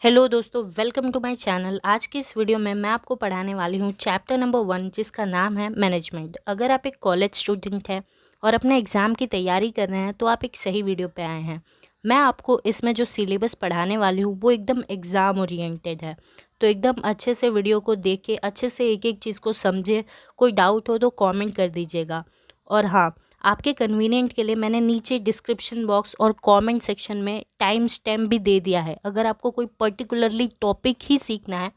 Hello दोस्तों, welcome to my channel. आज की इस वीडियो में मैं आपको पढ़ाने वाली हूँ चैप्टर नंबर 1, जिसका नाम है मैनेजमेंट। अगर आप एक कॉलेज स्टूडेंट हैं और अपने एग्ज़ाम की तैयारी कर रहे हैं तो आप एक सही वीडियो पे आए हैं। मैं आपको इसमें जो सिलेबस पढ़ाने वाली हूँ वो एकदम एग्ज़ाम ओरिएंटेड है, तो एकदम अच्छे से वीडियो को देख के अच्छे से एक एक चीज़ को समझे। कोई डाउट हो तो कॉमेंट कर दीजिएगा। और हाँ, आपके कन्वीनियंट के लिए मैंने नीचे डिस्क्रिप्शन बॉक्स और कमेंट सेक्शन में टाइम स्टैम्प भी दे दिया है। अगर आपको कोई पर्टिकुलरली टॉपिक ही सीखना है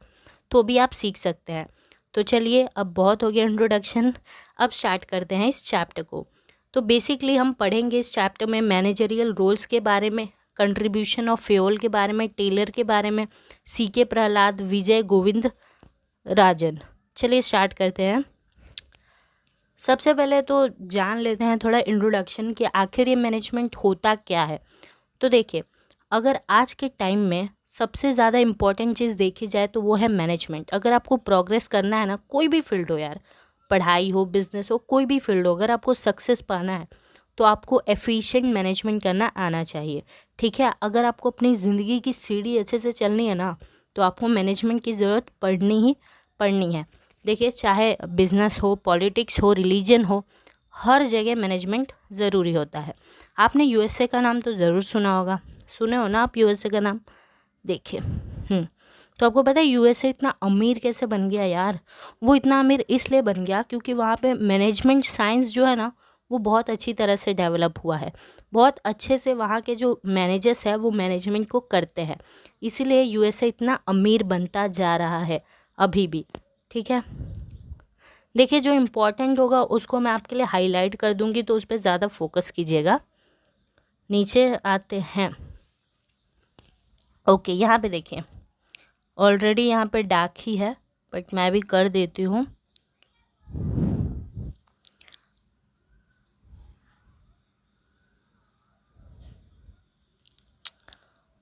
तो भी आप सीख सकते हैं। तो चलिए, अब बहुत हो गया इंट्रोडक्शन, अब स्टार्ट करते हैं इस चैप्टर को। तो बेसिकली हम पढ़ेंगे इस चैप्टर में मैनेजरियल रोल्स के बारे में, कंट्रीब्यूशन ऑफ फ्योल के बारे में, टेलर के बारे में, सीके प्रहलाद, विजय गोविंद राजन। चलिए स्टार्ट करते हैं। सबसे पहले तो जान लेते हैं थोड़ा इंट्रोडक्शन कि आखिर ये मैनेजमेंट होता क्या है। तो देखिए, अगर आज के टाइम में सबसे ज़्यादा इम्पॉर्टेंट चीज़ देखी जाए तो वो है मैनेजमेंट। अगर आपको प्रोग्रेस करना है ना, कोई भी फील्ड हो यार, पढ़ाई हो, बिजनेस हो, कोई भी फील्ड हो, अगर आपको सक्सेस पाना है तो आपको एफिशिएंट मैनेजमेंट करना आना चाहिए। ठीक है, अगर आपको अपनी ज़िंदगी की सीढ़ी अच्छे से चलनी है ना, तो आपको मैनेजमेंट की ज़रूरत पड़नी ही पड़नी है। देखिए, चाहे बिजनेस हो, पॉलिटिक्स हो, रिलीजन हो, हर जगह मैनेजमेंट ज़रूरी होता है। आपने यूएसए का नाम तो ज़रूर सुना होगा, सुने हो ना आप यूएसए का नाम? देखिए, तो आपको पता है यूएसए इतना अमीर कैसे बन गया यार? वो इतना अमीर इसलिए बन गया क्योंकि वहाँ पे मैनेजमेंट साइंस जो है ना, वो बहुत अच्छी तरह से डेवलप हुआ है। बहुत अच्छे से वहाँ के जो मैनेजर्स है वो मैनेजमेंट को करते हैं, इसीलिए यूएसए इतना अमीर बनता जा रहा है अभी भी। ठीक है, देखिए, जो इम्पोर्टेंट होगा उसको मैं आपके लिए हाईलाइट कर दूंगी, तो उस पर ज़्यादा फोकस कीजिएगा। नीचे आते हैं। ओके, यहाँ पे देखिए, ऑलरेडी यहाँ पे डार्क ही है, बट मैं भी कर देती हूँ।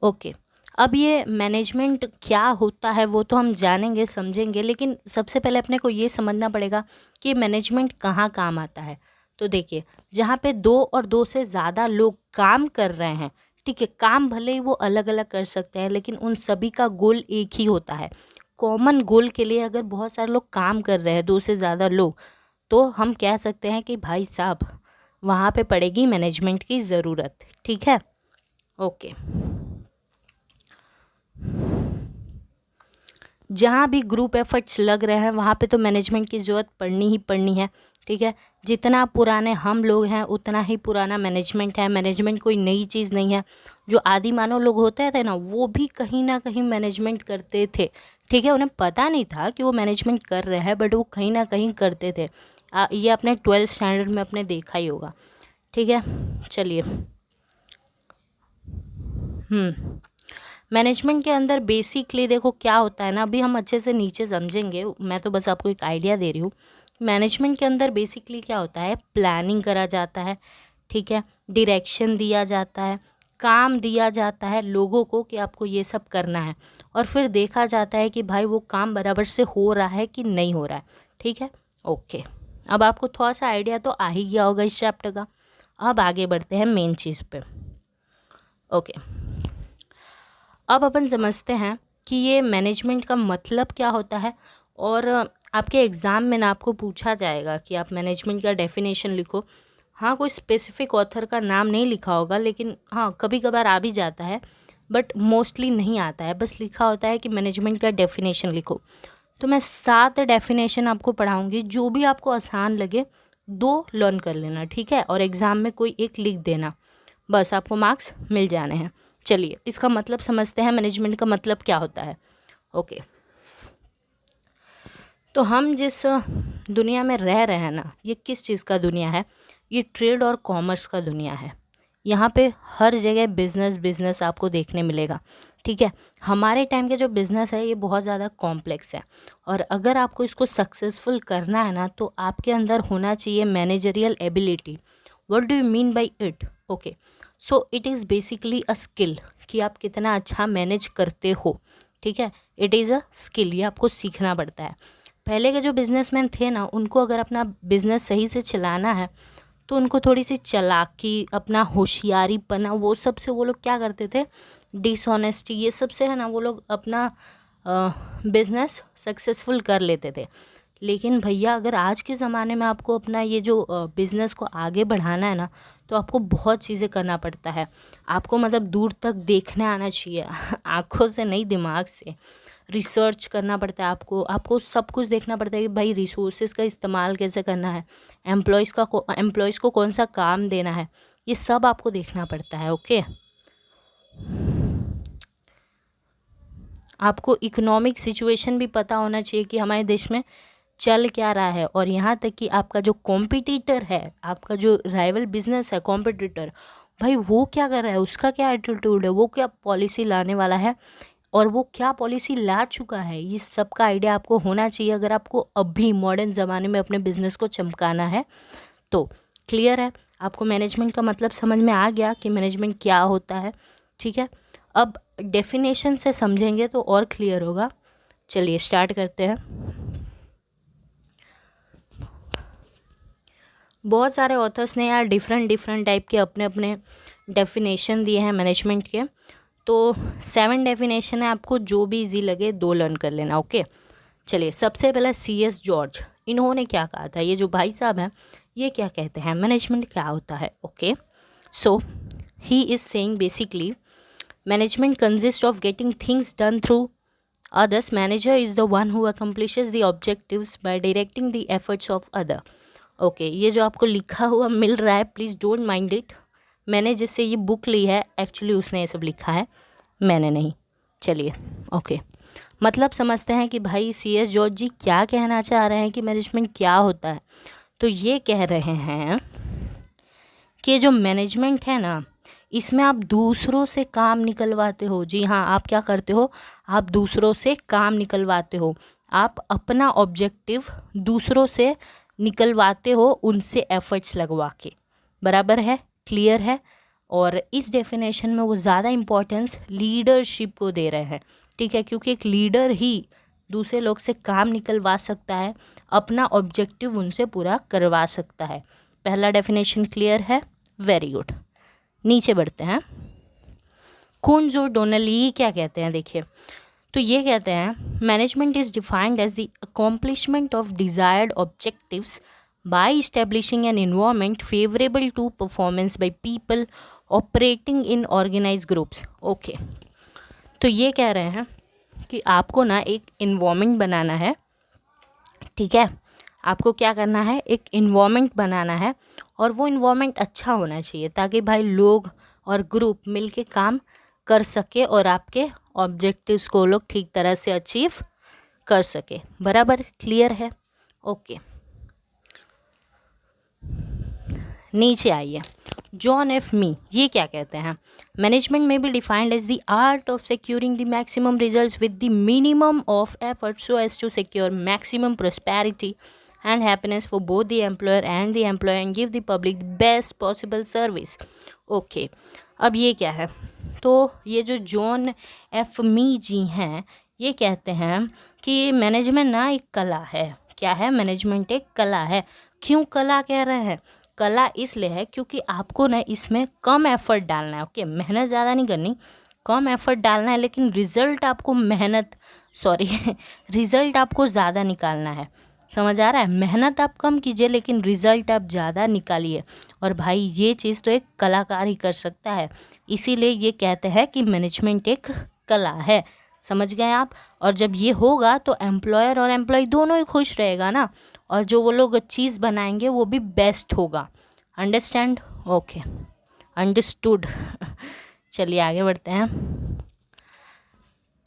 ओके, अब ये मैनेजमेंट क्या होता है वो तो हम जानेंगे समझेंगे, लेकिन सबसे पहले अपने को ये समझना पड़ेगा कि मैनेजमेंट कहाँ काम आता है। तो देखिए, जहाँ पे दो और दो से ज़्यादा लोग काम कर रहे हैं, ठीक है, काम भले ही वो अलग अलग कर सकते हैं लेकिन उन सभी का गोल एक ही होता है। कॉमन गोल के लिए अगर बहुत सारे लोग काम कर रहे हैं, दो से ज़्यादा लोग, तो हम कह सकते हैं कि भाई साहब, वहाँ पे पड़ेगी मैनेजमेंट की ज़रूरत। ठीक है, ओके। जहाँ भी ग्रुप एफर्ट्स लग रहे हैं वहाँ पे तो मैनेजमेंट की ज़रूरत पड़नी ही पड़नी है। ठीक है, जितना पुराने हम लोग हैं उतना ही पुराना मैनेजमेंट है। मैनेजमेंट कोई नई चीज़ नहीं है। जो आदि मानव लोग होते थे ना, वो भी कहीं ना कहीं मैनेजमेंट करते थे। ठीक है, उन्हें पता नहीं था कि वो मैनेजमेंट कर रहे हैं, बट वो कहीं ना कहीं करते थे। ये अपने 12th स्टैंडर्ड में अपने देखा ही होगा। ठीक है, चलिए। मैनेजमेंट के अंदर बेसिकली देखो क्या होता है ना, अभी हम अच्छे से नीचे समझेंगे, मैं तो बस आपको एक आइडिया दे रही हूँ। मैनेजमेंट के अंदर बेसिकली क्या होता है, प्लानिंग करा जाता है। ठीक है, डायरेक्शन दिया जाता है, काम दिया जाता है लोगों को कि आपको ये सब करना है, और फिर देखा जाता है कि भाई वो काम बराबर से हो रहा है कि नहीं हो रहा है। ठीक है, ओके। अब आपको थोड़ा सा आइडिया तो आ ही गया होगा इस चैप्टर का। अब आगे बढ़ते हैं मेन चीज़ पे। ओके, अब अपन समझते हैं कि ये मैनेजमेंट का मतलब क्या होता है। और आपके एग्ज़ाम में ना आपको पूछा जाएगा कि आप मैनेजमेंट का डेफिनेशन लिखो। हाँ, कोई स्पेसिफिक ऑथर का नाम नहीं लिखा होगा, लेकिन हाँ कभी कभार आ भी जाता है, बट मोस्टली नहीं आता है। बस लिखा होता है कि मैनेजमेंट का डेफिनेशन लिखो। तो मैं 7 डेफिनेशन आपको पढ़ाऊँगी, जो भी आपको आसान लगे 2 लर्न कर लेना। ठीक है, और एग्ज़ाम में कोई एक लिख देना, बस आपको मार्क्स मिल जाने हैं। चलिए, इसका मतलब समझते हैं, मैनेजमेंट का मतलब क्या होता है। ओके, तो हम जिस दुनिया में रह रहे हैं ना, ये किस चीज़ का दुनिया है? ये ट्रेड और कॉमर्स का दुनिया है। यहाँ पे हर जगह बिजनेस बिजनेस आपको देखने मिलेगा। ठीक है, हमारे टाइम के जो बिज़नेस है ये बहुत ज़्यादा कॉम्प्लेक्स है, और अगर आपको इसको सक्सेसफुल करना है ना, तो आपके अंदर होना चाहिए managerial ability. What do you mean by it? Okay, so it is basically a skill कि आप कितना अच्छा मैनेज करते हो। ठीक है, इट इज़ अ स्किल, ये आपको सीखना पड़ता है। पहले के जो बिजनेसमैन थे ना, उनको अगर अपना बिजनेस सही से चलाना है तो उनको थोड़ी सी चालाकी, अपना होशियारीपना, वो सब से वो लोग क्या करते थे, डिसऑनेस्टी, ये सबसे है ना वो लोग अपना बिजनेस सक्सेसफुल कर लेते थे। लेकिन भैया अगर आज के ज़माने में आपको अपना ये जो बिज़नेस को आगे बढ़ाना है ना, तो आपको बहुत चीज़ें करना पड़ता है। आपको मतलब दूर तक देखने आना चाहिए आँखों से नहीं, दिमाग से रिसर्च करना पड़ता है। आपको सब कुछ देखना पड़ता है कि भाई रिसोर्सेज का इस्तेमाल कैसे करना है, एम्प्लॉयज़ को कौन सा काम देना है, ये सब आपको देखना पड़ता है। ओके, आपको इकोनॉमिक सिचुएशन भी पता होना चाहिए कि हमारे देश में चल क्या रहा है, और यहाँ तक कि आपका जो कॉम्पिटिटर है, आपका जो राइवल बिजनेस है, कॉम्पिटिटर भाई वो क्या कर रहा है, उसका क्या एटीट्यूड है, वो क्या पॉलिसी लाने वाला है और वो क्या पॉलिसी ला चुका है, ये सब का आइडिया आपको होना चाहिए अगर आपको अभी मॉडर्न ज़माने में अपने बिजनेस को चमकाना है तो। क्लियर है, आपको मैनेजमेंट का मतलब समझ में आ गया कि मैनेजमेंट क्या होता है। ठीक है, अब डेफिनेशन से समझेंगे तो और क्लियर होगा। चलिए स्टार्ट करते हैं। बहुत सारे ऑथर्स ने यार डिफरेंट टाइप के अपने अपने डेफिनेशन दिए हैं मैनेजमेंट के, तो 7 डेफिनेशन है, आपको जो भी इजी लगे 2 लर्न कर लेना। ओके, चलिए सबसे पहले CS जॉर्ज, इन्होंने क्या कहा था, ये जो भाई साहब हैं ये क्या कहते हैं मैनेजमेंट क्या होता है। Okay, so he is saying basically management consist of getting things done through others. Manager is the one who accomplishes the objectives by directing the efforts of other. Okay, ये जो आपको लिखा हुआ मिल रहा है प्लीज़ डोंट माइंड इट, मैंने जिससे ये बुक ली है एक्चुअली उसने ये सब लिखा है, मैंने नहीं। चलिए ओके, मतलब समझते हैं कि भाई CS जॉर्ज जी क्या कहना चाह रहे हैं कि मैनेजमेंट क्या होता है। तो ये कह रहे हैं कि जो मैनेजमेंट है ना, इसमें आप दूसरों से काम निकलवाते हो। जी हाँ, आप क्या करते हो, आप दूसरों से काम निकलवाते हो, आप अपना ऑब्जेक्टिव दूसरों से निकलवाते हो, उनसे एफर्ट्स लगवा के। बराबर है, क्लियर है। और इस डेफिनेशन में वो ज़्यादा इम्पोर्टेंस लीडरशिप को दे रहे हैं। ठीक है, क्योंकि एक लीडर ही दूसरे लोग से काम निकलवा सकता है, अपना ऑब्जेक्टिव उनसे पूरा करवा सकता है। पहला डेफिनेशन क्लियर है, वेरी गुड। नीचे बढ़ते हैं। कुंजो डोनली क्या कहते हैं, देखिए तो ये कहते हैं management is defined as the accomplishment of desired objectives by establishing an environment favourable to performance by people operating in organise groups. Okay, तो ये कह रहे हैं कि आपको ना एक इन्वायरमेंट बनाना है। ठीक है, आपको क्या करना है, एक इन्वायरमेंट बनाना है, और वो इन्वायरमेंट अच्छा होना चाहिए ताकि भाई लोग और ग्रुप मिलके काम कर सके और आपके ऑब्जेक्टिव्स को लोग ठीक तरह से अचीव कर सके। बराबर, क्लियर है। ओके, नीचे आइए। जॉन एफ मी ये क्या कहते हैं, management may be defined as the art of securing the maximum results with the minimum of effort so as to secure maximum prosperity and happiness for both the employer and the employee and give the public the best possible service. Okay, अब ये क्या है, तो ये जो John F मी जी हैं ये कहते हैं कि मैनेजमेंट ना एक कला है। क्या है, मैनेजमेंट एक कला है। क्यों कला कह रहे हैं, कला इसलिए है क्योंकि आपको ना इसमें कम एफर्ट डालना है। ओके, मेहनत ज़्यादा नहीं करनी, कम एफर्ट डालना है, लेकिन रिज़ल्ट आपको रिज़ल्ट आपको ज़्यादा निकालना है। समझ आ रहा है, मेहनत आप कम कीजिए लेकिन रिज़ल्ट आप ज़्यादा निकालिए। और भाई ये चीज़ तो एक कलाकार ही कर सकता है, इसीलिए ये कहते हैं कि मैनेजमेंट एक कला है। समझ गए आप। और जब ये होगा तो एम्प्लॉयर और एम्प्लॉय दोनों ही खुश रहेगा ना, और जो वो लोग चीज़ बनाएंगे वो भी बेस्ट होगा। अंडरस्टैंड? Okay, understood. चलिए आगे बढ़ते हैं।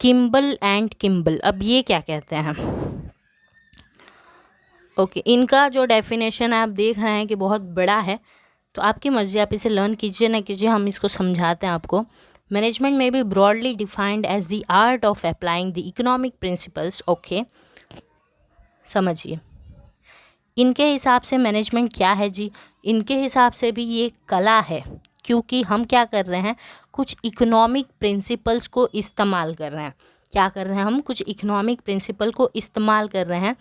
किम्बल एंड किम्बल, अब ये क्या कहते हैं। ओके, इनका जो डेफिनेशन आप देख रहे हैं कि बहुत बड़ा है, तो आपकी मर्ज़ी, आप इसे लर्न कीजिए ना कीजिए, हम इसको समझाते हैं आपको। Management may be broadly defined as the art of applying the economic principles. Okay, समझिए इनके हिसाब से मैनेजमेंट क्या है जी, इनके हिसाब से भी ये कला है, क्योंकि हम क्या कर रहे हैं, कुछ इकोनॉमिक प्रिंसिपल्स को इस्तेमाल कर रहे हैं। क्या कर रहे हैं, हम कुछ इकोनॉमिक प्रिंसिपल को इस्तेमाल कर रहे हैं,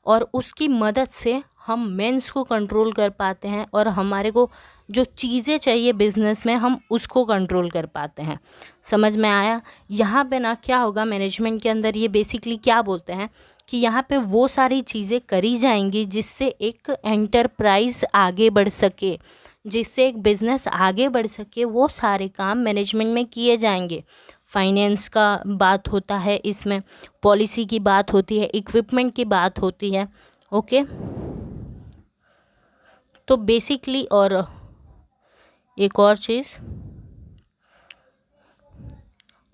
और उसकी मदद से हम मेंस को कंट्रोल कर पाते हैं, और हमारे को जो चीज़ें चाहिए बिजनेस में हम उसको कंट्रोल कर पाते हैं। समझ में आया? यहाँ पे ना क्या होगा मैनेजमेंट के अंदर, ये बेसिकली क्या बोलते हैं कि यहाँ पे वो सारी चीज़ें करी जाएंगी जिससे एक एंटरप्राइज आगे बढ़ सके, जिससे एक बिज़नेस आगे बढ़ सके, वो सारे काम मैनेजमेंट में किए जाएंगे। फाइनेंस का बात होता है इसमें, पॉलिसी की बात होती है, इक्विपमेंट की बात होती है। ओके, तो बेसिकली और एक और चीज़,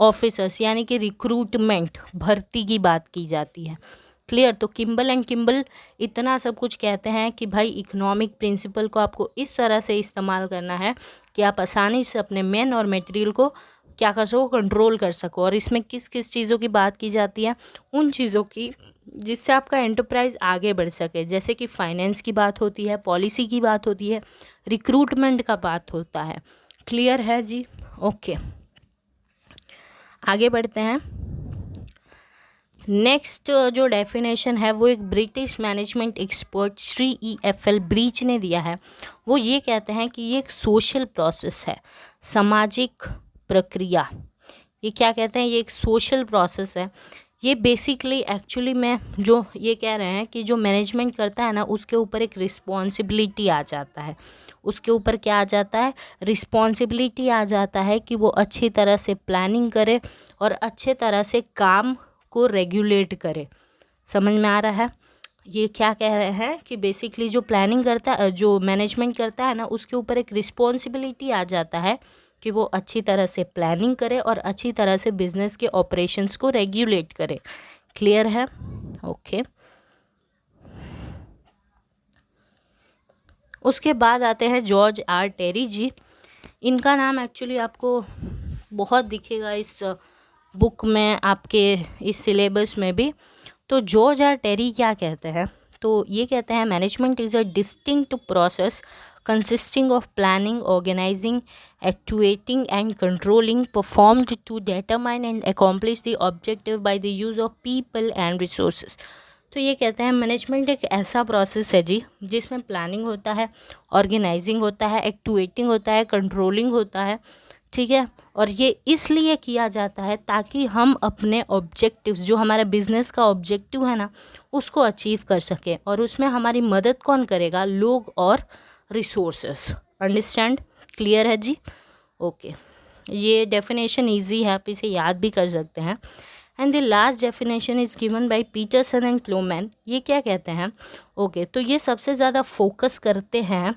ऑफिसर्स यानी कि रिक्रूटमेंट, भर्ती की बात की जाती है। क्लियर? तो किम्बल एंड किम्बल इतना सब कुछ कहते हैं कि भाई इकोनॉमिक प्रिंसिपल को आपको इस तरह से इस्तेमाल करना है कि आप आसानी से अपने मैन और मटेरियल को क्या कर सको, कंट्रोल कर सको। और इसमें किस किस चीज़ों की बात की जाती है? उन चीज़ों की जिससे आपका एंटरप्राइज आगे बढ़ सके, जैसे कि फाइनेंस की बात होती है, पॉलिसी की बात होती है, रिक्रूटमेंट का बात होता है। क्लियर है जी? ओके, आगे बढ़ते हैं। नेक्स्ट जो डेफिनेशन है वो एक British management expert Shri EFL breach ने दिया है। वो ये कहते हैं कि ये एक सोशल प्रोसेस है, सामाजिक प्रक्रिया। ये क्या कहते हैं? ये एक सोशल प्रोसेस है। ये बेसिकली एक्चुअली में जो ये कह रहे हैं कि जो मैनेजमेंट करता है ना, उसके ऊपर एक रिस्पॉन्सिबिलिटी आ जाता है। उसके ऊपर क्या आ जाता है? रिस्पॉन्सिबिलिटी आ जाता है कि वो अच्छी तरह से प्लानिंग करे और अच्छे तरह से काम को रेगुलेट करे। समझ में आ रहा है? ये क्या कह रहे हैं कि बेसिकली जो प्लानिंग करता है, जो मैनेजमेंट करता है ना, उसके ऊपर एक रिस्पॉन्सिबिलिटी आ जाता है कि वो अच्छी तरह से प्लानिंग करे और अच्छी तरह से बिजनेस के ऑपरेशंस को रेगुलेट करे। क्लियर है? ओके, उसके बाद आते हैं जॉर्ज R. टेरी जी। इनका नाम एक्चुअली आपको बहुत दिखेगा इस बुक में, आपके इस सिलेबस में भी। तो जॉर्ज R. टेरी क्या कहते हैं? तो ये कहते हैं management is a distinct process consisting of planning, organizing, actuating and controlling performed to determine and accomplish the objective by the use of people and resources। तो ये कहते हैं मैनेजमेंट एक ऐसा प्रोसेस है जी जिसमें प्लानिंग होता है, ऑर्गेनाइजिंग होता है, एक्टुएटिंग होता है, कंट्रोलिंग होता है। ठीक है? और ये इसलिए किया जाता है ताकि हम अपने ऑब्जेक्टिव्स, जो हमारा बिजनेस का ऑब्जेक्टिव है ना, उसको अचीव कर सकें। और उसमें हमारी मदद कौन करेगा? लोग और रिसोर्सेस। अंडरस्टैंड? क्लियर है जी? ओके, ये डेफिनेशन इजी है, आप इसे याद भी कर सकते हैं। And the last definition is given by Peterson and Kloman. ये क्या कहते हैं? ओके, तो ये सबसे ज़्यादा फोकस करते हैं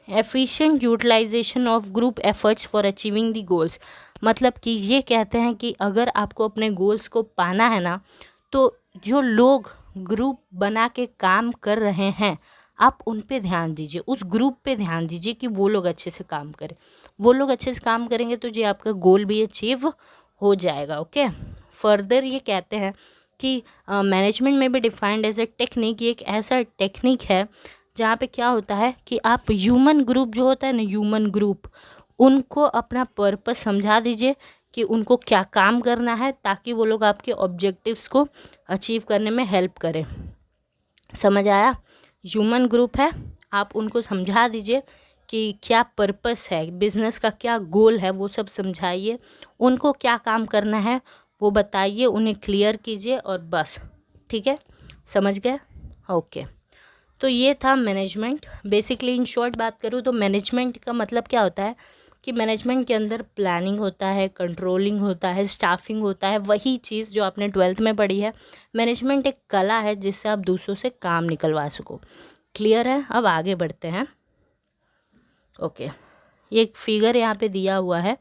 efficient utilisation of group efforts for achieving the goals. मतलब कि ये कहते हैं कि अगर आपको अपने गोल्स को पाना है ना, तो जो लोग ग्रुप बना के काम कर रहे हैं, आप उन पे ध्यान दीजिए, उस ग्रुप पे ध्यान दीजिए कि वो लोग अच्छे से काम करें। वो लोग अच्छे से काम करेंगे तो जी आपका गोल भी अचीव हो जाएगा। ओके, फर्दर ये कहते हैं कि मैनेजमेंट में भी डिफाइंड एज ए टेक्निक। ये एक ऐसा टेक्निक है जहाँ पे क्या होता है कि आप ह्यूमन ग्रुप जो होता है ना, ह्यूमन ग्रुप, उनको अपना पर्पस समझा दीजिए कि उनको क्या काम करना है ताकि वो लोग आपके ऑब्जेक्टिव्स को अचीव करने में हेल्प करें। समझ आया? ह्यूमन ग्रुप है, आप उनको समझा दीजिए कि क्या पर्पस है, बिजनेस का क्या गोल है, वो सब समझाइए। उनको क्या काम करना है वो बताइए, उन्हें क्लियर कीजिए और बस। ठीक है? समझ गए? ओके, तो ये था मैनेजमेंट। बेसिकली इन शॉर्ट बात करूँ तो मैनेजमेंट का मतलब क्या होता है कि मैनेजमेंट के अंदर प्लानिंग होता है, कंट्रोलिंग होता है, स्टाफिंग होता है, वही चीज़ जो आपने 12th में पढ़ी है। मैनेजमेंट एक कला है जिससे आप दूसरों से काम निकलवा सको। क्लियर है? अब आगे बढ़ते हैं। ओके, ये एक फिगर यहाँ पे दिया हुआ है,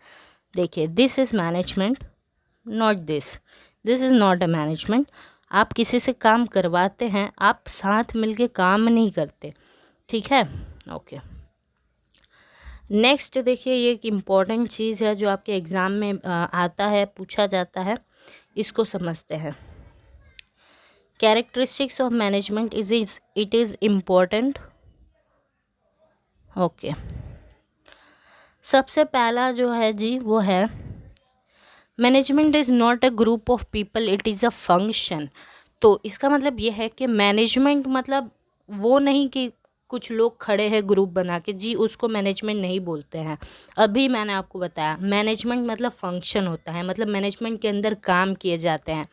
देखिए, this is management, not this is not a management. आप किसी से काम करवाते हैं, आप साथ मिलके काम नहीं करते। ठीक है? ओके, नेक्स्ट देखिए, ये एक इम्पॉर्टेंट चीज़ है जो आपके एग्ज़ाम में आता है, पूछा जाता है, इसको समझते हैं। Characteristics of management it is important. Okay, सबसे पहला जो है जी वो है management is not a group of people, it is a function. तो इसका मतलब ये है कि मैनेजमेंट मतलब वो नहीं कि कुछ लोग खड़े हैं ग्रुप बना के, जी उसको मैनेजमेंट नहीं बोलते हैं। अभी मैंने आपको बताया मैनेजमेंट मतलब फंक्शन होता है, मतलब मैनेजमेंट के अंदर काम किए जाते हैं।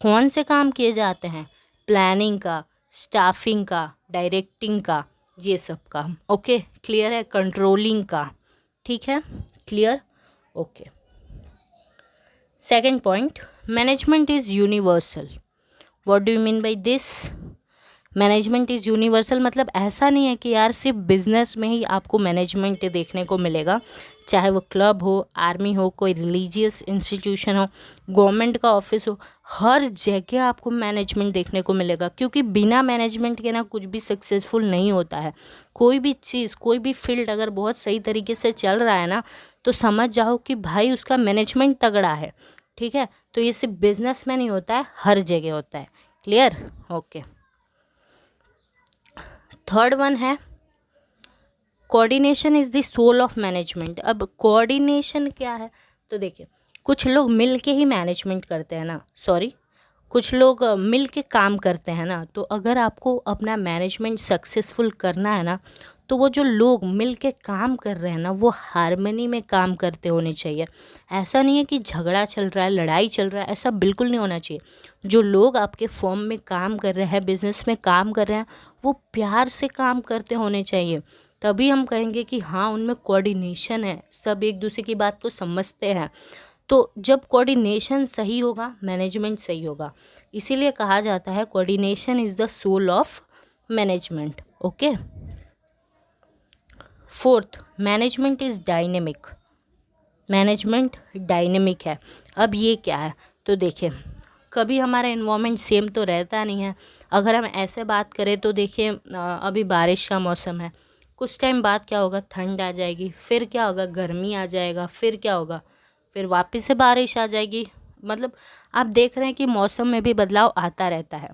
कौन से काम किए जाते हैं? प्लानिंग का, स्टाफिंग का, डायरेक्टिंग का, ये सब का। ओके, क्लियर है? कंट्रोलिंग का, ठीक है, clear, okay. Second point, management is universal. What do you mean by this? Management is universal मतलब ऐसा नहीं है कि यार सिर्फ बिजनेस में ही आपको मैनेजमेंट देखने को मिलेगा, चाहे वो क्लब हो, आर्मी हो, कोई रिलीजियस इंस्टीट्यूशन हो, गवर्नमेंट का ऑफिस हो, हर जगह आपको मैनेजमेंट देखने को मिलेगा। क्योंकि बिना मैनेजमेंट के ना कुछ भी सक्सेसफुल नहीं होता है। कोई भी चीज़, कोई भी फील्ड अगर बहुत सही तरीके से चल रहा है ना, तो समझ जाओ कि भाई उसका मैनेजमेंट तगड़ा है, ठीक है। तो ये सिर्फ बिजनेस में नहीं होता है, हर जगह होता है। Clear, okay. थर्ड वन है coordination is the soul of management. अब कोऑर्डिनेशन क्या है? तो देखिए, कुछ लोग मिल के ही मैनेजमेंट करते हैं ना, सॉरी, कुछ लोग मिल के काम करते हैं ना। तो अगर आपको अपना मैनेजमेंट सक्सेसफुल करना है ना, तो वो जो लोग मिल के काम कर रहे हैं ना, वो हारमनी में काम करते होने चाहिए। ऐसा नहीं है कि झगड़ा चल रहा है, लड़ाई चल रहा है, ऐसा बिल्कुल नहीं होना चाहिए। जो लोग आपके फर्म में काम कर रहे हैं, बिजनेस में काम कर रहे हैं, वो प्यार से काम करते होने चाहिए। तभी हम कहेंगे कि हाँ उनमें कोऑर्डिनेशन है, सब एक दूसरे की बात को समझते हैं। तो जब कोऑर्डिनेशन सही होगा, मैनेजमेंट सही होगा। इसीलिए कहा जाता है coordination is the soul of management. Okay. Fourth, management is dynamic. Management dynamic है। अब ये क्या है? तो देखिए, कभी हमारा इन्वायरमेंट सेम तो रहता नहीं है। अगर हम ऐसे बात करें तो देखिए, अभी बारिश का मौसम है, कुछ टाइम बाद क्या होगा, ठंड आ जाएगी, फिर क्या होगा, गर्मी आ जाएगा, फिर क्या होगा, फिर वापस से बारिश आ जाएगी। मतलब आप देख रहे हैं कि मौसम में भी बदलाव आता रहता है।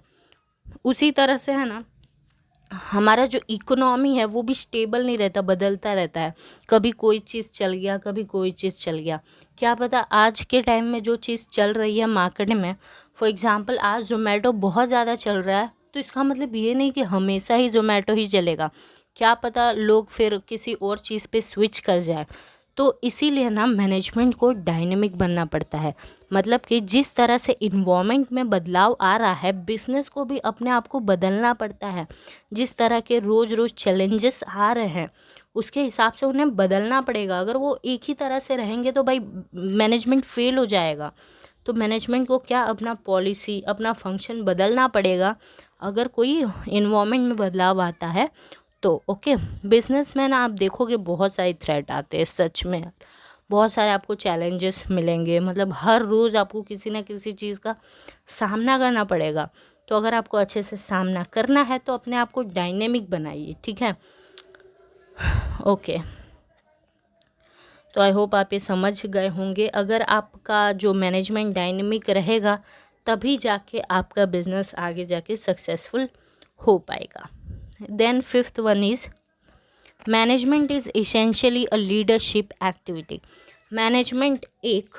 उसी तरह से है ना, हमारा जो इकोनॉमी है वो भी स्टेबल नहीं रहता, बदलता रहता है। कभी कोई चीज़ चल गया, कभी कोई चीज़ चल गया। क्या पता आज के टाइम में जो चीज़ चल रही है मार्केट में, फॉर एग्जांपल आज जोमेटो बहुत ज़्यादा चल रहा है, तो इसका मतलब ये नहीं कि हमेशा ही जोमेटो ही चलेगा। क्या पता लोग फिर किसी और चीज़ पे स्विच कर जाए। तो इसीलिए ना मैनेजमेंट को डायनेमिक बनना पड़ता है। मतलब कि जिस तरह से इन्वायरमेंट में बदलाव आ रहा है, बिजनेस को भी अपने आप को बदलना पड़ता है। जिस तरह के रोज़ रोज़ चैलेंजेस आ रहे हैं, उसके हिसाब से उन्हें बदलना पड़ेगा। अगर वो एक ही तरह से रहेंगे तो भाई मैनेजमेंट फेल हो जाएगा। तो मैनेजमेंट को क्या, अपना पॉलिसी, अपना फंक्शन बदलना पड़ेगा अगर कोई इन्वायरमेंट में बदलाव आता है तो। ओके, बिजनेस में ना आप देखोगे बहुत सारे थ्रेट आते हैं, सच में बहुत सारे आपको चैलेंजेस मिलेंगे। मतलब हर रोज़ आपको किसी ना किसी चीज़ का सामना करना पड़ेगा। तो अगर आपको अच्छे से सामना करना है तो अपने आप को डायनेमिक बनाइए, ठीक है, ओके। तो आई होप आप ये समझ गए होंगे। अगर आपका जो मैनेजमेंट डायनेमिक रहेगा, तभी जाके आपका बिजनेस आगे जाके सक्सेसफुल हो पाएगा। Then fifth one is management is essentially a leadership activity. Management एक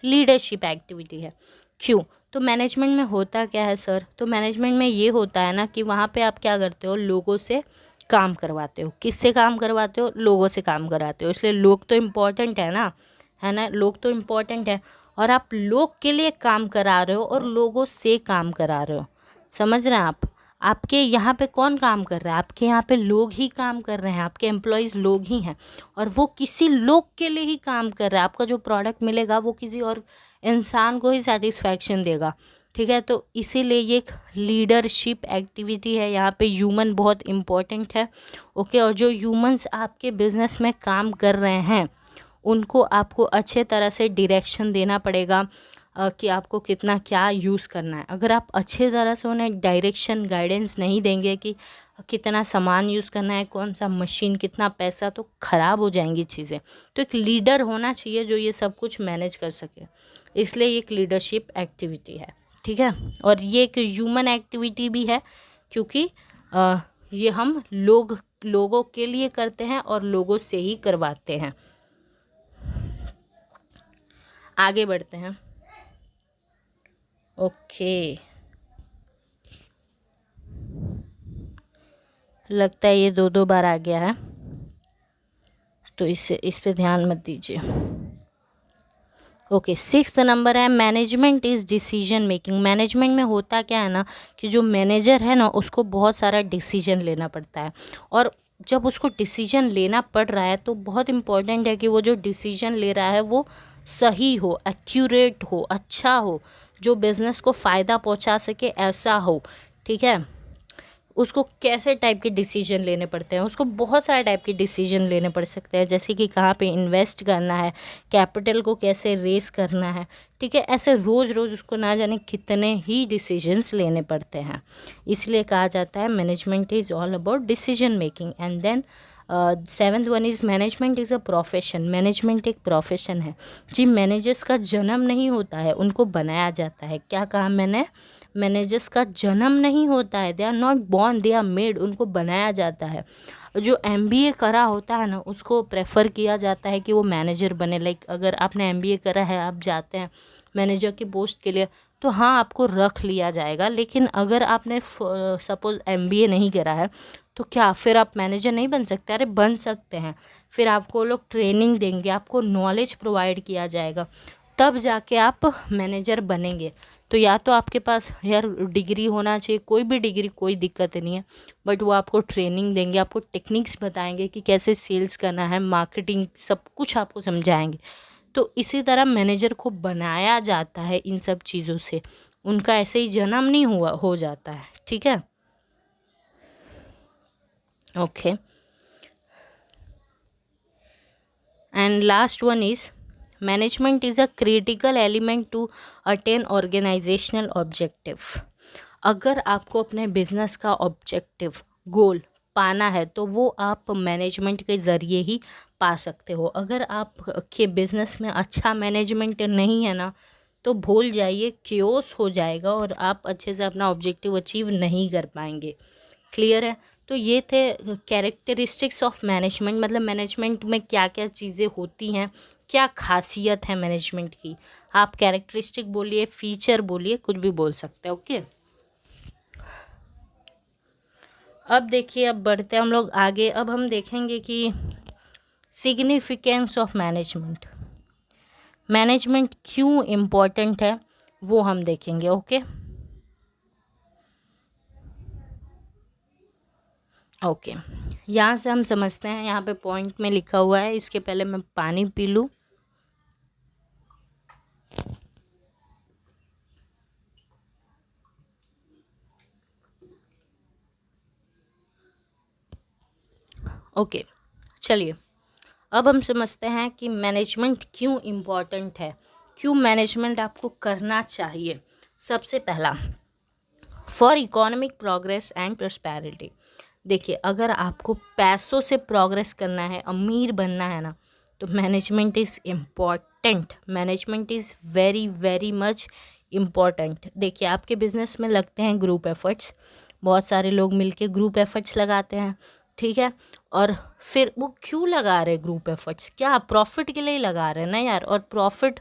लीडरशिप एक्टिविटी है। क्यों? तो मैनेजमेंट में होता क्या है सर? तो मैनेजमेंट में ये होता है ना कि वहाँ पे आप क्या करते हो, लोगों से काम करवाते हो। किससे काम करवाते हो? लोगों से काम कराते हो। इसलिए लोग तो इम्पॉर्टेंट है ना, लोग तो इम्पॉर्टेंट है। और आप लोग के लिए काम करा रहे हो और लोगों से काम करा रहे हो। समझ रहे हैं आप? आपके यहाँ पे कौन काम कर रहा है? आपके यहाँ पे लोग ही काम कर रहे हैं, आपके एम्प्लॉयज़ लोग ही हैं। और वो किसी लोग के लिए ही काम कर रहा है। आपका जो प्रोडक्ट मिलेगा वो किसी और इंसान को ही सेटिस्फैक्शन देगा, ठीक है। तो इसीलिए ये एक लीडरशिप एक्टिविटी है। यहाँ पे ह्यूमन बहुत इम्पोर्टेंट है, ओके। और जो ह्यूमंस आपके बिजनेस में काम कर रहे हैं, उनको आपको अच्छे तरह से डायरेक्शन देना पड़ेगा कि आपको कितना क्या यूज़ करना है। अगर आप अच्छे तरह से उन्हें डायरेक्शन, गाइडेंस नहीं देंगे कि कितना सामान यूज़ करना है, कौन सा मशीन, कितना पैसा, तो ख़राब हो जाएंगी चीज़ें। तो एक लीडर होना चाहिए जो ये सब कुछ मैनेज कर सके। इसलिए ये एक लीडरशिप एक्टिविटी है, ठीक है। और ये एक ह्यूमन एक्टिविटी भी है, क्योंकि ये हम लोगों के लिए करते हैं और लोगों से ही करवाते हैं। आगे बढ़ते हैं, ओके। लगता है ये दो दो बार आ गया है, तो इस पे ध्यान मत दीजिए। ओके, 6th नंबर है management is decision making. Management में होता क्या है ना कि जो मैनेजर है ना उसको बहुत सारा डिसीजन लेना पड़ता है, और जब उसको डिसीजन लेना पड़ रहा है तो बहुत इम्पोर्टेंट है कि वो जो डिसीजन ले रहा है वो सही हो, एक्यूरेट हो, अच्छा हो, जो बिज़नेस को फ़ायदा पहुंचा सके ऐसा हो। ठीक है, उसको कैसे टाइप के डिसीजन लेने पड़ते हैं, उसको बहुत सारे टाइप के डिसीजन लेने पड़ सकते हैं, जैसे कि कहाँ पे इन्वेस्ट करना है, कैपिटल को कैसे रेस करना है। ठीक है, ऐसे रोज़ रोज़ उसको ना जाने कितने ही डिसीजंस लेने पड़ते हैं। इसलिए कहा जाता है management is all about decision making. And then 7th one is management is a profession. Management एक प्रोफेशन है जी। मैनेजर्स का जन्म नहीं होता है, उनको बनाया जाता है। क्या कहा मैंने? मैनेजर्स का जन्म नहीं होता है, they are not born, they are made. उनको बनाया जाता है। जो MBA करा होता है ना उसको प्रेफर किया जाता है कि वो मैनेजर बने। लाइक अगर आपने MBA करा है, आप जाते हैं मैनेजर की पोस्ट के लिए, तो हाँ आपको रख लिया जाएगा। लेकिन अगर आपने सपोज़ MBA नहीं करा है तो क्या फिर आप मैनेजर नहीं बन सकते? अरे बन सकते हैं। फिर आपको लोग ट्रेनिंग देंगे, आपको नॉलेज प्रोवाइड किया जाएगा, तब जाके आप मैनेजर बनेंगे। तो या तो आपके पास यार डिग्री होना चाहिए, कोई भी डिग्री, कोई दिक्कत नहीं है, बट वो आपको ट्रेनिंग देंगे, आपको टेक्निक्स बताएंगे कि कैसे सेल्स करना है, मार्केटिंग, सब कुछ आपको समझाएंगे। तो इसी तरह मैनेजर को बनाया जाता है इन सब चीज़ों से, उनका ऐसे ही जन्म नहीं हुआ हो जाता है। ठीक है, okay. And last one is management is a critical element to attain organisational objective. अगर आपको अपने बिजनेस का ऑब्जेक्टिव, गोल पाना है तो वो आप मैनेजमेंट के ज़रिए ही पा सकते हो। अगर आप के बिज़नेस में अच्छा मैनेजमेंट नहीं है ना तो भूल जाइए, क्योस हो जाएगा और आप अच्छे से अपना ऑब्जेक्टिव अचीव नहीं कर पाएंगे। क्लियर है? तो ये थे कैरेक्टरिस्टिक्स ऑफ मैनेजमेंट, मतलब मैनेजमेंट में क्या क्या चीज़ें होती हैं, क्या खासियत है मैनेजमेंट की। आप कैरेक्टरिस्टिक बोलिए, फीचर बोलिए, कुछ भी बोल सकते हैं। ओके, अब देखिए, अब बढ़ते हैं हम लोग आगे। अब हम देखेंगे कि सिग्निफिकेंस ऑफ मैनेजमेंट, मैनेजमेंट क्यों इम्पोर्टेंट है वो हम देखेंगे। ओके, ओके, यहाँ से हम समझते हैं। यहाँ पे पॉइंट में लिखा हुआ है, इसके पहले मैं पानी पी लूँ। ओके, चलिए अब हम समझते हैं कि मैनेजमेंट क्यों इम्पोर्टेंट है, क्यों मैनेजमेंट आपको करना चाहिए। सबसे पहला, for economic progress and prosperity. देखिए, अगर आपको पैसों से प्रोग्रेस करना है, अमीर बनना है ना, तो management is important. Management is very very much important. देखिए, आपके बिजनेस में लगते हैं ग्रुप एफर्ट्स, बहुत सारे लोग मिलके ग्रुप एफर्ट्स लगाते हैं। ठीक है, और फिर वो क्यों लगा रहे ग्रुप एफर्ट्स? क्या प्रॉफिट के लिए ही लगा रहे हैं ना यार। और प्रॉफिट,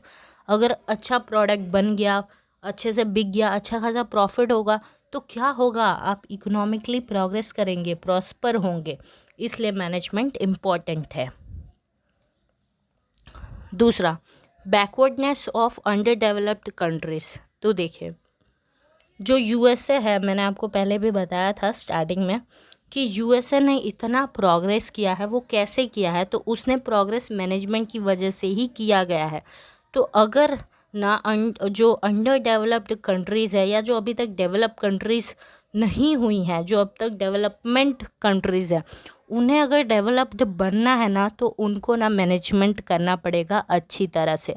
अगर अच्छा प्रोडक्ट बन गया, अच्छे से बिक गया, अच्छा खासा प्रॉफिट होगा, तो क्या होगा? आप इकोनॉमिकली प्रोग्रेस करेंगे, प्रॉस्पर होंगे। इसलिए मैनेजमेंट इम्पॉर्टेंट है। दूसरा, backwardness of under developed countries. तो देखिए, जो USA है, मैंने आपको पहले भी बताया था स्टार्टिंग में कि USA ने इतना प्रोग्रेस किया है। वो कैसे किया है? तो उसने प्रोग्रेस मैनेजमेंट की वजह से ही किया गया है। तो अगर ना जो अंडर डेवलप्ड कंट्रीज़ है, या जो अभी तक डेवलप कंट्रीज़ नहीं हुई हैं, जो अब तक डेवलपमेंट कंट्रीज़ है, उन्हें अगर डेवलप्ड बनना है ना तो उनको ना मैनेजमेंट करना पड़ेगा अच्छी तरह से।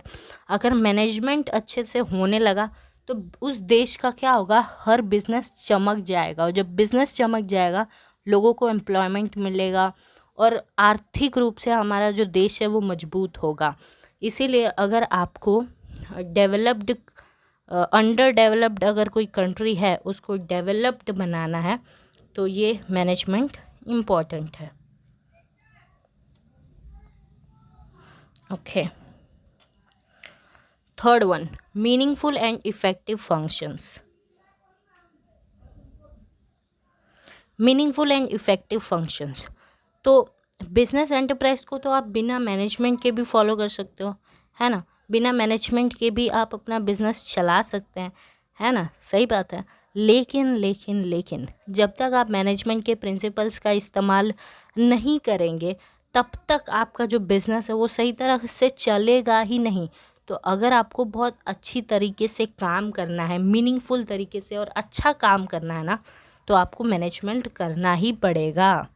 अगर मैनेजमेंट अच्छे से होने लगा तो उस देश का क्या होगा? हर बिजनेस चमक जाएगा, और जब बिजनेस चमक जाएगा लोगों को एम्प्लॉयमेंट मिलेगा, और आर्थिक रूप से हमारा जो देश है वो मजबूत होगा। इसीलिए अगर आपको डेवलप्ड, अंडर डेवलप्ड अगर कोई कंट्री है उसको डेवलप्ड बनाना है तो ये मैनेजमेंट इम्पॉर्टेंट है। Okay, third one, meaningful and effective functions. Meaningful and effective functions. तो बिजनेस एंटरप्राइज को तो आप बिना मैनेजमेंट के भी फॉलो कर सकते हो, है ना। बिना मैनेजमेंट के भी आप अपना बिजनेस चला सकते हैं, है ना, सही बात है। लेकिन लेकिन लेकिन जब तक आप मैनेजमेंट के प्रिंसिपल्स का इस्तेमाल नहीं करेंगे तब तक आपका जो बिज़नेस है वो सही तरह से चलेगा ही नहीं। तो अगर आपको बहुत अच्छी तरीके से काम करना है, मीनिंगफुल तरीके से और अच्छा काम करना है ना, तो आपको मैनेजमेंट करना ही पड़ेगा।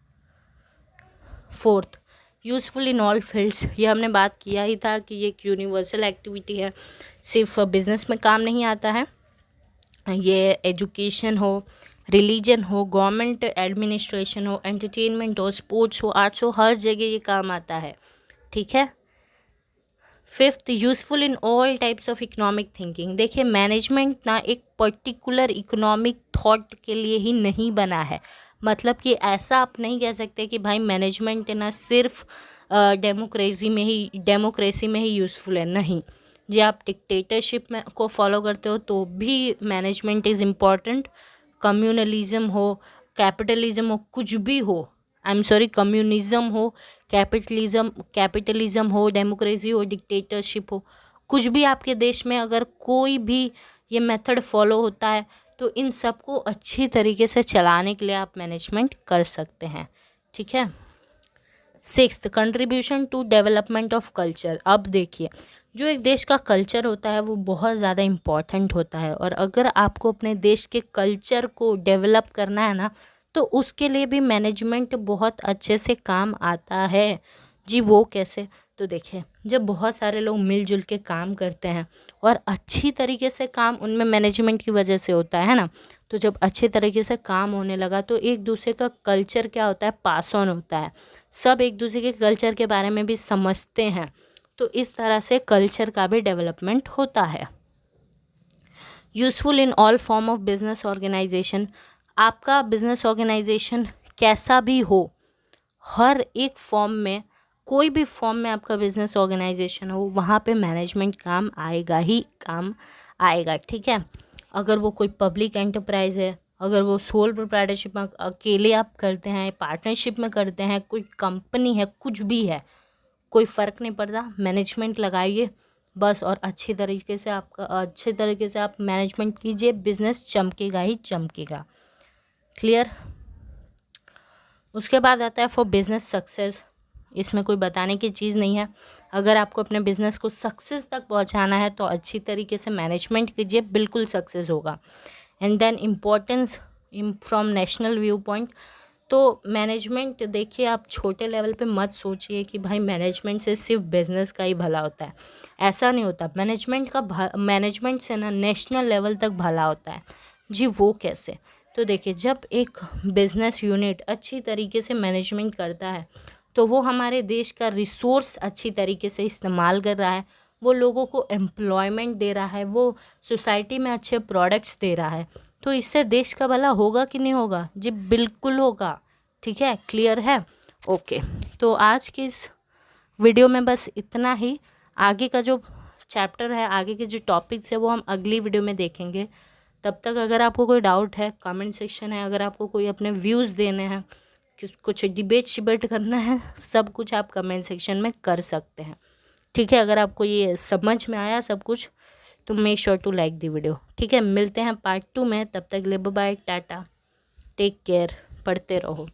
Fourth, useful in all fields. ये हमने बात किया ही था कि ये एक यूनिवर्सल एक्टिविटी है, सिर्फ बिजनेस में काम नहीं आता है। ये एजुकेशन हो, रिलीजन हो, गवर्नमेंट एडमिनिस्ट्रेशन हो, एंटरटेनमेंट हो, स्पोर्ट्स हो, आर्ट्स हो, हर जगह ये काम आता है, ठीक है। Fifth, useful in all types of economic thinking. देखिए मैनेजमेंट ना एक पर्टिकुलर इकोनॉमिक थॉट के लिए ही नहीं बना है। मतलब कि ऐसा आप नहीं कह सकते कि भाई मैनेजमेंट ना सिर्फ डेमोक्रेसी में ही यूज़फुल है, नहीं। जी आप डिक्टेटरशिप में को फॉलो करते हो तो भी मैनेजमेंट इज़ इम्पॉर्टेंट। कम्युनलिज्म हो, कैपिटलिज्म हो, कुछ भी हो, आई एम सॉरी, कम्युनिज्म हो, कैपिटलिज्म हो, डेमोक्रेसी हो, डिक्टेटरशिप हो, कुछ भी आपके देश में अगर कोई भी ये मेथड फॉलो होता है तो इन सबको अच्छी तरीके से चलाने के लिए आप मैनेजमेंट कर सकते हैं, ठीक है। Sixth, contribution to development of culture. अब देखिए जो एक देश का कल्चर होता है वो बहुत ज़्यादा इम्पॉर्टेंट होता है, और अगर आपको अपने देश के कल्चर को डेवलप करना है ना तो उसके लिए भी मैनेजमेंट बहुत अच्छे से काम आता है। जी वो कैसे? तो देखिए जब बहुत सारे लोग मिलजुल के काम करते हैं और अच्छी तरीके से काम उनमें मैनेजमेंट की वजह से होता है ना, तो जब अच्छे तरीके से काम होने लगा तो एक दूसरे का कल्चर क्या होता है, पास ऑन होता है। सब एक दूसरे के कल्चर के बारे में भी समझते हैं, तो इस तरह से कल्चर का भी डेवलपमेंट होता है। Useful in all form of business organisation. आपका बिजनेस ऑर्गेनाइजेशन कैसा भी हो, हर एक फॉर्म में, कोई भी फॉर्म में आपका बिजनेस ऑर्गेनाइजेशन हो, वहाँ पे मैनेजमेंट काम आएगा ही काम आएगा, ठीक है। अगर वो कोई पब्लिक एंटरप्राइज है, अगर वो सोल प्रोप्राइटरशिप में अकेले आप करते हैं, पार्टनरशिप में करते हैं, कोई कंपनी है, कुछ भी है, कोई फ़र्क नहीं पड़ता, मैनेजमेंट लगाइए बस, और अच्छे तरीके से आप मैनेजमेंट कीजिए, बिजनेस चमकेगा ही चमकेगा। क्लियर? उसके बाद आता है फॉर बिजनेस सक्सेस। इसमें कोई बताने की चीज़ नहीं है। अगर आपको अपने बिजनेस को सक्सेस तक पहुंचाना है तो अच्छी तरीके से मैनेजमेंट कीजिए, बिल्कुल सक्सेस होगा। And then importance from national view point. तो मैनेजमेंट देखिए, आप छोटे लेवल पे मत सोचिए कि भाई मैनेजमेंट से सिर्फ बिजनेस का ही भला होता है, ऐसा नहीं होता। मैनेजमेंट से ना नेशनल लेवल तक भला होता है। जी वो कैसे? तो देखिए जब एक बिजनेस यूनिट अच्छी तरीके से मैनेजमेंट करता है तो वो हमारे देश का रिसोर्स अच्छी तरीके से इस्तेमाल कर रहा है, वो लोगों को एम्प्लॉयमेंट दे रहा है, वो सोसाइटी में अच्छे प्रोडक्ट्स दे रहा है, तो इससे देश का भला होगा कि नहीं होगा? जी बिल्कुल होगा, ठीक है। क्लियर है? ओके, तो आज की इस वीडियो में बस इतना ही। आगे का जो चैप्टर है, आगे के जो टॉपिक्स है वो हम अगली वीडियो में देखेंगे। तब तक अगर आपको कोई डाउट है, कमेंट सेक्शन है, अगर आपको कोई अपने व्यूज़ देने हैं, कुछ डिबेट करना है, सब कुछ आप कमेंट सेक्शन में कर सकते हैं, ठीक है। अगर आपको ये समझ में आया सब कुछ तो make sure to like the video, ठीक है। मिलते हैं पार्ट 2 में, तब तक ले बाय, टाटा, टेक केयर, पढ़ते रहो।